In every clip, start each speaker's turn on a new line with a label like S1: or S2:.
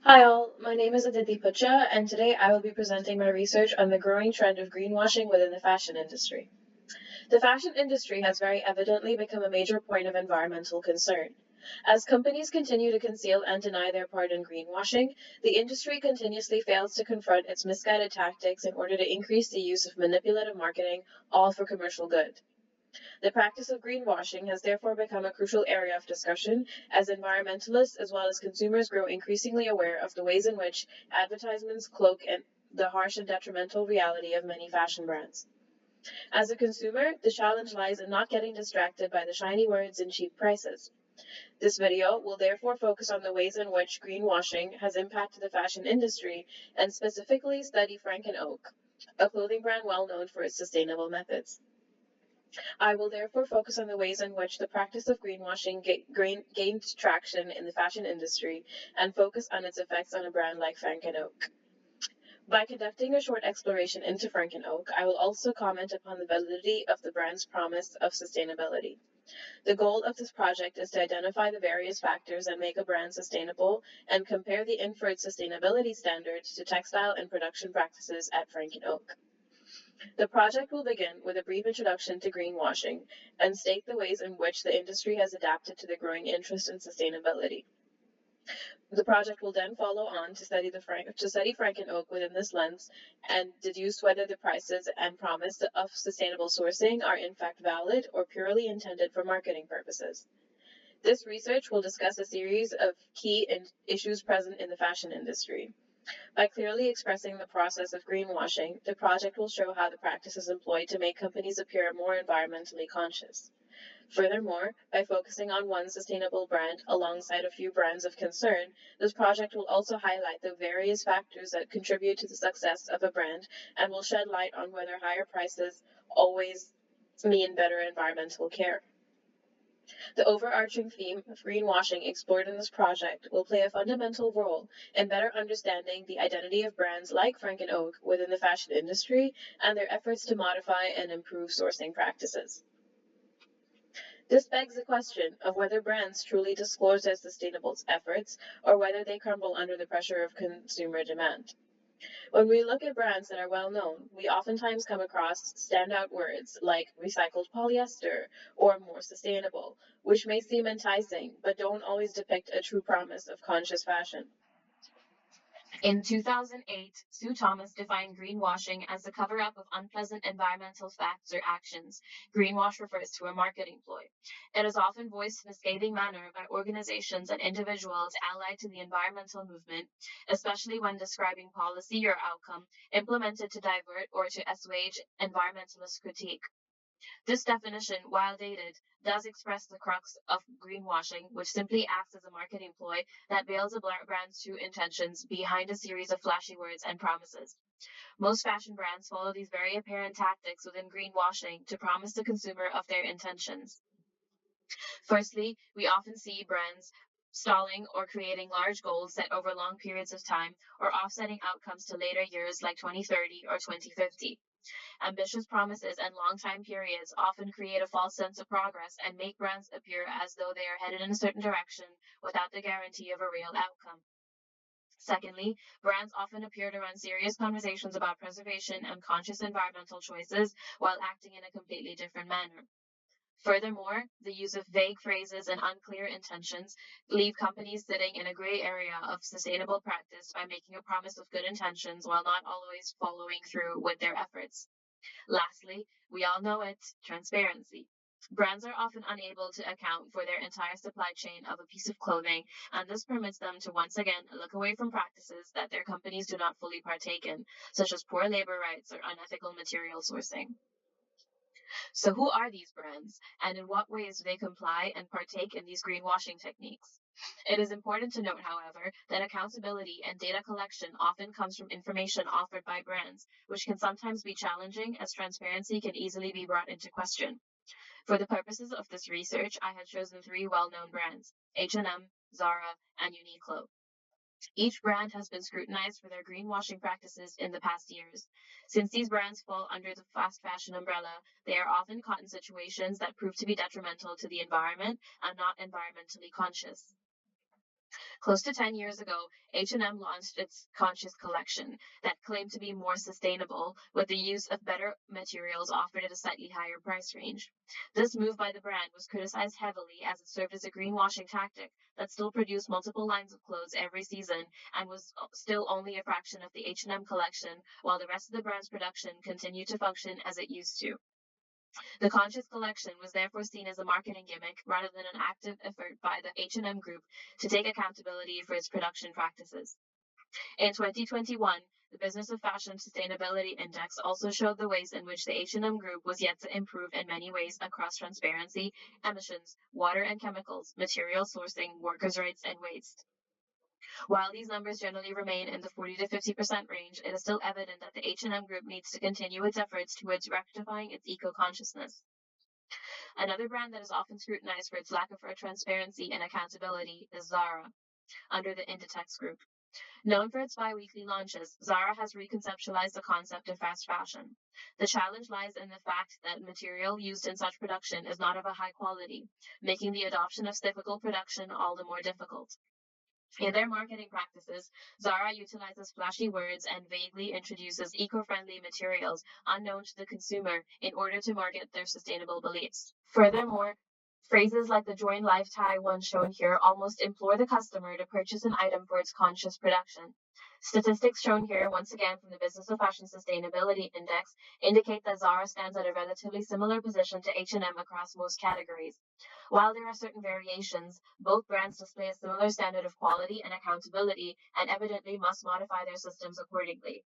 S1: Hi all, my name is Aditi Putcha, and today I will be presenting my research on the growing trend of greenwashing within the fashion industry. The fashion industry has very evidently become a major point of environmental concern. As companies continue to conceal and deny their part in greenwashing, the industry continuously fails to confront its misguided tactics in order to increase the use of manipulative marketing, all for commercial good. The practice of greenwashing has therefore become a crucial area of discussion as environmentalists as well as consumers grow increasingly aware of the ways in which advertisements cloak the harsh and detrimental reality of many fashion brands. As a consumer, the challenge lies in not getting distracted by the shiny words and cheap prices. This video will therefore focus on the ways in which greenwashing has impacted the fashion industry and specifically study Frank& Oak, a clothing brand well known for its sustainable methods. I will therefore focus on the ways in which the practice of greenwashing gained traction in the fashion industry and focus on its effects on a brand like Frank& Oak. By conducting a short exploration into Frank& Oak, I will also comment upon the validity of the brand's promise of sustainability. The goal of this project is to identify the various factors that make a brand sustainable and compare the inferred sustainability standards to textile and production practices at Frank& Oak. The project will begin with a brief introduction to greenwashing and state the ways in which the industry has adapted to the growing interest in sustainability. The project will then follow on to study Frank and Oak within this lens and deduce whether the prices and promise of sustainable sourcing are in fact valid or purely intended for marketing purposes. This research will discuss a series of key issues present in the fashion industry. By clearly expressing the process of greenwashing, the project will show how the practice is employed to make companies appear more environmentally conscious. Furthermore, by focusing on one sustainable brand alongside a few brands of concern, this project will also highlight the various factors that contribute to the success of a brand and will shed light on whether higher prices always mean better environmental care. The overarching theme of greenwashing explored in this project will play a fundamental role in better understanding the identity of brands like Frank& Oak within the fashion industry and their efforts to modify and improve sourcing practices. This begs the question of whether brands truly disclose their sustainable efforts or whether they crumble under the pressure of consumer demand. When we look at brands that are well known, we oftentimes come across standout words like recycled polyester or more sustainable, which may seem enticing but don't always depict a true promise of conscious fashion. In 2008, Sue Thomas defined greenwashing as the cover up of unpleasant environmental facts or actions. Greenwash refers to a marketing ploy. It is often voiced in a scathing manner by organizations and individuals allied to the environmental movement, especially when describing policy or outcome implemented to divert or to assuage environmentalist critique. This definition, while dated, does express the crux of greenwashing, which simply acts as a marketing ploy that veils a brand's true intentions behind a series of flashy words and promises. Most fashion brands follow these very apparent tactics within greenwashing to promise the consumer of their intentions. Firstly, we often see brands stalling or creating large goals set over long periods of time or offsetting outcomes to later years like 2030 or 2050. Ambitious promises and long time periods often create a false sense of progress and make brands appear as though they are headed in a certain direction without the guarantee of a real outcome. Secondly, brands often appear to run serious conversations about preservation and conscious environmental choices while acting in a completely different manner. Furthermore, the use of vague phrases and unclear intentions leave companies sitting in a gray area of sustainable practice by making a promise of good intentions while not always following through with their efforts. Lastly, we all know it, transparency. Brands are often unable to account for their entire supply chain of a piece of clothing, and this permits them to once again look away from practices that their companies do not fully partake in, such as poor labor rights or unethical material sourcing. So, who are these brands, and in what ways do they comply and partake in these greenwashing techniques? It is important to note, however, that accountability and data collection often comes from information offered by brands, which can sometimes be challenging as transparency can easily be brought into question. For the purposes of this research, I had chosen three well-known brands: H&M, Zara, and Uniqlo. Each brand has been scrutinized for their greenwashing practices in the past years. Since these brands fall under the fast fashion umbrella, they are often caught in situations that prove to be detrimental to the environment and not environmentally conscious. Close to 10 years ago, H&M launched its Conscious collection that claimed to be more sustainable with the use of better materials offered at a slightly higher price range. This move by the brand was criticized heavily as it served as a greenwashing tactic that still produced multiple lines of clothes every season and was still only a fraction of the H&M collection, while the rest of the brand's production continued to function as it used to. The Conscious collection was therefore seen as a marketing gimmick rather than an active effort by the H&M Group to take accountability for its production practices. In 2021, the Business of Fashion Sustainability Index also showed the ways in which the H&M Group was yet to improve in many ways across transparency, emissions, water and chemicals, material sourcing, workers' rights, and waste. While these numbers generally remain in the 40 to 50% range, it is still evident that the H&M Group needs to continue its efforts towards rectifying its eco-consciousness. Another brand that is often scrutinized for its lack of transparency and accountability is Zara, under the Inditex Group. Known for its bi-weekly launches, Zara has reconceptualized the concept of fast fashion. The challenge lies in the fact that material used in such production is not of a high quality, making the adoption of cyclical production all the more difficult. In their marketing practices, Zara utilizes flashy words and vaguely introduces eco-friendly materials unknown to the consumer in order to market their sustainable beliefs. Furthermore, phrases like the Join Life tie one shown here almost implore the customer to purchase an item for its conscious production. Statistics shown here, once again from the Business of Fashion Sustainability Index, indicate that Zara stands at a relatively similar position to H&M across most categories. While there are certain variations, both brands display a similar standard of quality and accountability and evidently must modify their systems accordingly.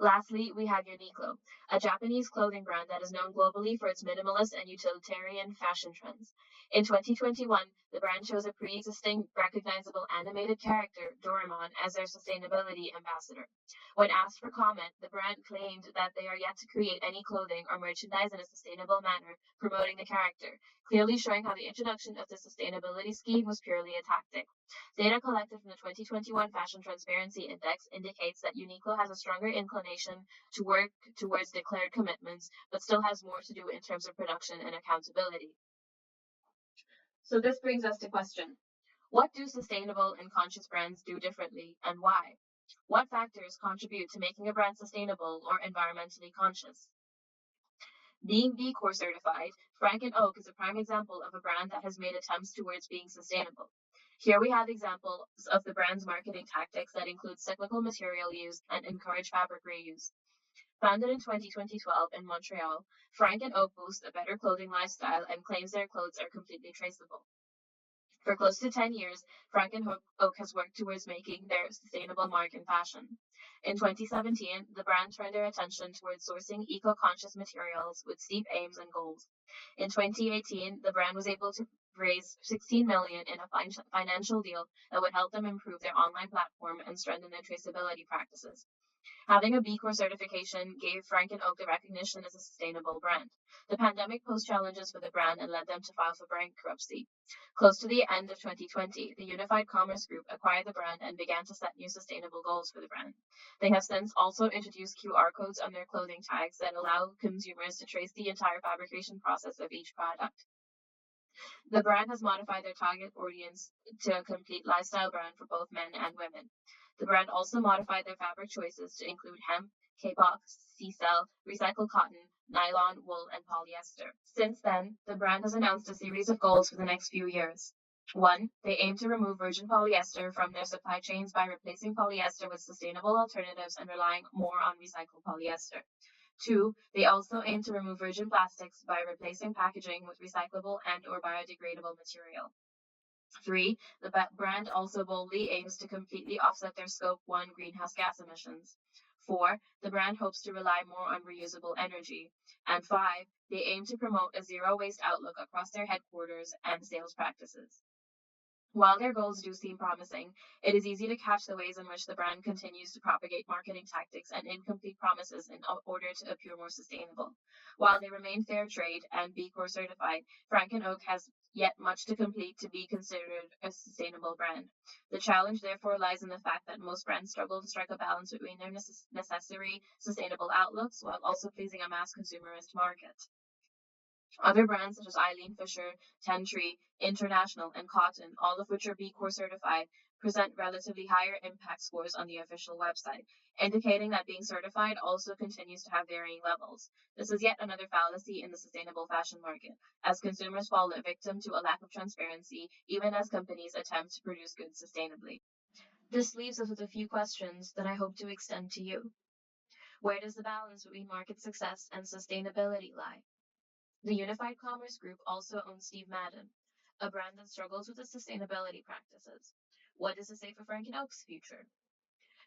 S1: Lastly, we have Uniqlo, a Japanese clothing brand that is known globally for its minimalist and utilitarian fashion trends. In 2021, the brand chose a pre-existing recognizable animated character, Doraemon, as their sustainability ambassador. When asked for comment, the brand claimed that they are yet to create any clothing or merchandise in a sustainable manner promoting the character, clearly showing how the introduction of the sustainability scheme was purely a tactic. Data collected from the 2021 Fashion Transparency Index indicates that Uniqlo has a stronger inclination to work towards declared commitments, but still has more to do in terms of production and accountability. So this brings us to question. What do sustainable and conscious brands do differently, and why? What factors contribute to making a brand sustainable or environmentally conscious? Being B Corp certified, Frank and Oak is a prime example of a brand that has made attempts towards being sustainable. Here we have examples of the brand's marketing tactics that include cyclical material use and encourage fabric reuse. Founded in 2012 in Montreal, Frank and Oak boast a better clothing lifestyle and claims their clothes are completely traceable. For close to 10 years, Frank and Oak has worked towards making their sustainable mark in fashion. In 2017, the brand turned their attention towards sourcing eco-conscious materials with steep aims and goals. In 2018, the brand was able to raise $16 million in a financial deal that would help them improve their online platform and strengthen their traceability practices. Having a B Corp certification gave Frank and Oak the recognition as a sustainable brand. The pandemic posed challenges for the brand and led them to file for bankruptcy. Close to the end of 2020, the Unified Commerce Group acquired the brand and began to set new sustainable goals for the brand. They have since also introduced QR codes on their clothing tags that allow consumers to trace the entire fabrication process of each product. The brand has modified their target audience to a complete lifestyle brand for both men and women. The brand also modified their fabric choices to include hemp, K-pop, C-cell, recycled cotton, nylon, wool, and polyester. Since then, the brand has announced a series of goals for the next few years. 1. They aim to remove virgin polyester from their supply chains by replacing polyester with sustainable alternatives and relying more on recycled polyester. 2. They also aim to remove virgin plastics by replacing packaging with recyclable and or biodegradable material. 3. The brand also boldly aims to completely offset their Scope 1 greenhouse gas emissions. 4. The brand hopes to rely more on reusable energy. And 5. They aim to promote a zero-waste outlook across their headquarters and sales practices. While their goals do seem promising, it is easy to catch the ways in which the brand continues to propagate marketing tactics and incomplete promises in order to appear more sustainable. While they remain fair trade and B Corp certified, Frank & Oak has yet much to complete to be considered a sustainable brand. The challenge therefore lies in the fact that most brands struggle to strike a balance between their necessary sustainable outlooks while also pleasing a mass consumerist market. Other brands such as Eileen Fisher, Tentree, International, and Cotton, all of which are B Corp certified, present relatively higher impact scores on the official website, indicating that being certified also continues to have varying levels. This is yet another fallacy in the sustainable fashion market, as consumers fall victim to a lack of transparency, even as companies attempt to produce goods sustainably. This leaves us with a few questions that I hope to extend to you. Where does the balance between market success and sustainability lie? The Unified Commerce Group also owns Steve Madden, a brand that struggles with its sustainability practices. What does this say for Frank and Oak's future?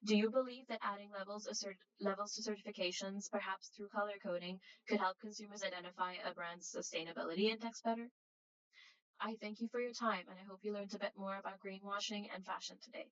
S1: Do you believe that adding levels to certifications, perhaps through color coding, could help consumers identify a brand's sustainability index better? I thank you for your time, and I hope you learned a bit more about greenwashing and fashion today.